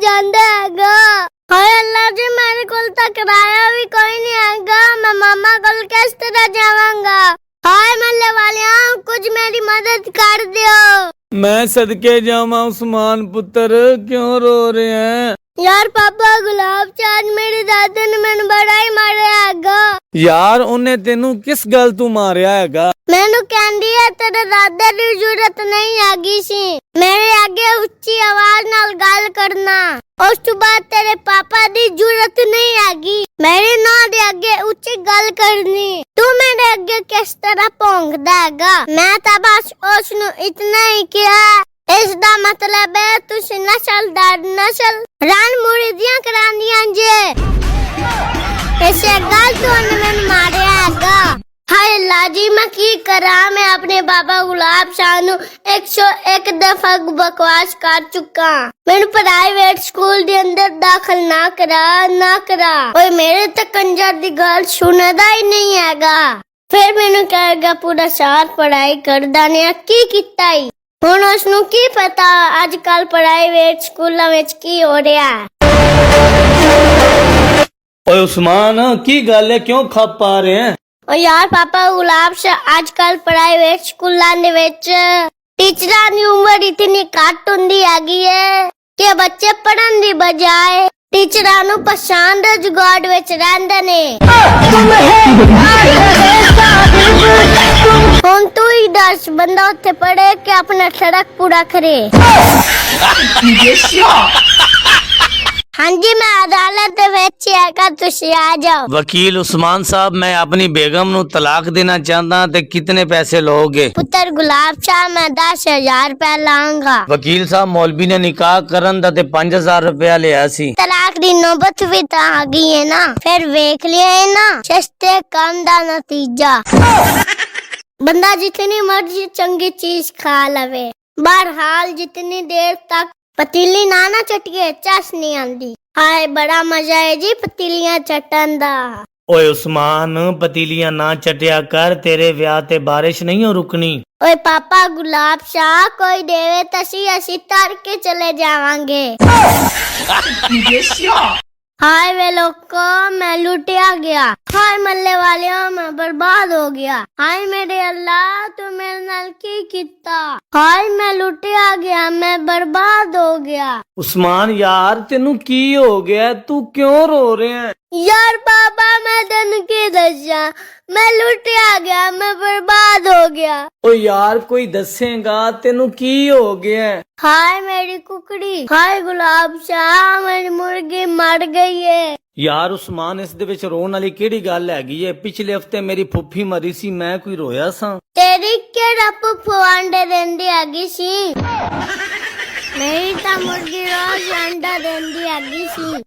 ਜਾਂਦਾ ਹੈਗਾ। ਹਾਏ ਅੱਲਾ ਜੀ, ਮੇਰੇ ਕੋਲ ਤਾਂ ਕਿਰਾਇਆ ਵੀ ਕੋਈ ਨਹੀਂ ਹੈਗਾ, ਮੈਂ ਮਾਮਾ ਕੋਲ ਕਿਸ ਤਰ੍ਹਾਂ ਜਾਵਾਂਗਾ। ਹਾਏ ਮੱਲੇ ਵਾਲਿਆਂ, कुछ मेरी मदद कर दियो। मैं सदके जावा उस्मान पुत्र, क्यों रो रहे हैं? यार पापा गुलाब चांद मेरे दादे ने मैंने बड़ा ही मारिया हैगा। यार उन्हें तेनू किस गल तू मारिया हैगा? मैनू कहंदी है तेरे दादे की जरूरत नहीं हैगी सी मेरे आगे उच्ची आवाज नाल गल करना। उस तो बाद तेरे पापा की जरूरत नहीं हैगी मेरे नां दे आगे उच्ची गल करनी। तू मेरे आगे किस तरह भौंकदा हैगा? मैं तो बस उसनू इतना ही किया, इसदा मतलब है तुसी नस्लदार नस्ल रान मुरीदियां करांदियां जे। इसे गल तो मैंने मारिया हैगा। हाय अल्लाह जी, मैं की करा? मैं अपने बाबा गुलाब शाह नू 101 दफा बकवास कर चुका। मैंने प्राइवेट स्कूल दे अंदर दाखिल ना करा। ओए मेरे तो कंजर दी गल सुनदा ही नहीं हैगा। फिर मैनू कहेगा पूरा साल पढ़ाई करदा ने की कीता ही। हुण उसनू की पता अजकल प्राइवेट स्कूलों विच की हो रहा है। ओए उस्मान, की गल है, क्यों खप पा रहे हैं? और यार पापा गुलाब शाह आजकल प्राइवेट स्कूलों दे विच टीचरां दी उम्र इतनी घट हुंदी हैगी है कि बच्चे पढ़न दी बजाय टीचरां नू पछाण दे जुगाड़ विच रहिंदे ने। हुण तू ही दस, बंदा उत्थे पढ़े कि अपना सड़क पूरा करे। हाँ जी, मैं अदालत विच हैगा, तुसी आ जाओ। वकील उस्मान साहब, मैं अपनी बेगम नू तलाक देना चाहता, ते कितने पैसे लोगे? पुत्र गुलाब शाह, मैं 10,000 रुपया लाऊंगा। वकील साहब, मौलवी ने निकाह करन दा ते 5,000 रुपया लिया सी। तलाक दी नौबत भी तो आ गई है ना, फिर वेख लिया है ना सस्ते काम दा नतीजा। बंदा जितनी मर्जी चंगी चीज खा लवे, बहरहाल जितनी देर तक पतीली ना चटिए चस नहीं आंदी। हाय बड़ा मजा है जी पतीलियां चटन दा। ओए उस्मान, पतीलियां ना चटिया कर, तेरे ब्याह ते बारिश नहीं हो रुकनी। ओए पापा गुलाब शाह, कोई देवे तसी असी तर के चले जावांगे। हाय वे लोगो, मैं लुटिया गया। हाय मल्ले वालिया, मैं बर्बाद हो गया। हाय मेरे अल्लाह, तू मेरे नाल की कीता? हाय मैं लुटिया गया, मैं बर्बाद हो गया। उस्मान यार, तेनू की हो गया? तू क्यों रो रहे हैं? यार पापा, मैं तेन की दसा, मैं लुटिया गया, मैं बर्बाद हो गया। ओ यार, कोई दसेगा तेनू की हो गया? हाय मेरी कुकड़ी, हाय गुलाब शाह, मेरी मुर्गी मर गई है। यार उस्मान, इस दे विच रोन वाली केड़ी गल हैगी है? पिछले हफ्ते मेरी फुफ्फी मरी सी, मैं कोई रोया सा? तेरी केड़ा फुफ्फू अंडे देंदी हैगी सी? मेरी ता मुर्गी रोज अंडा देंदी हैगी सी।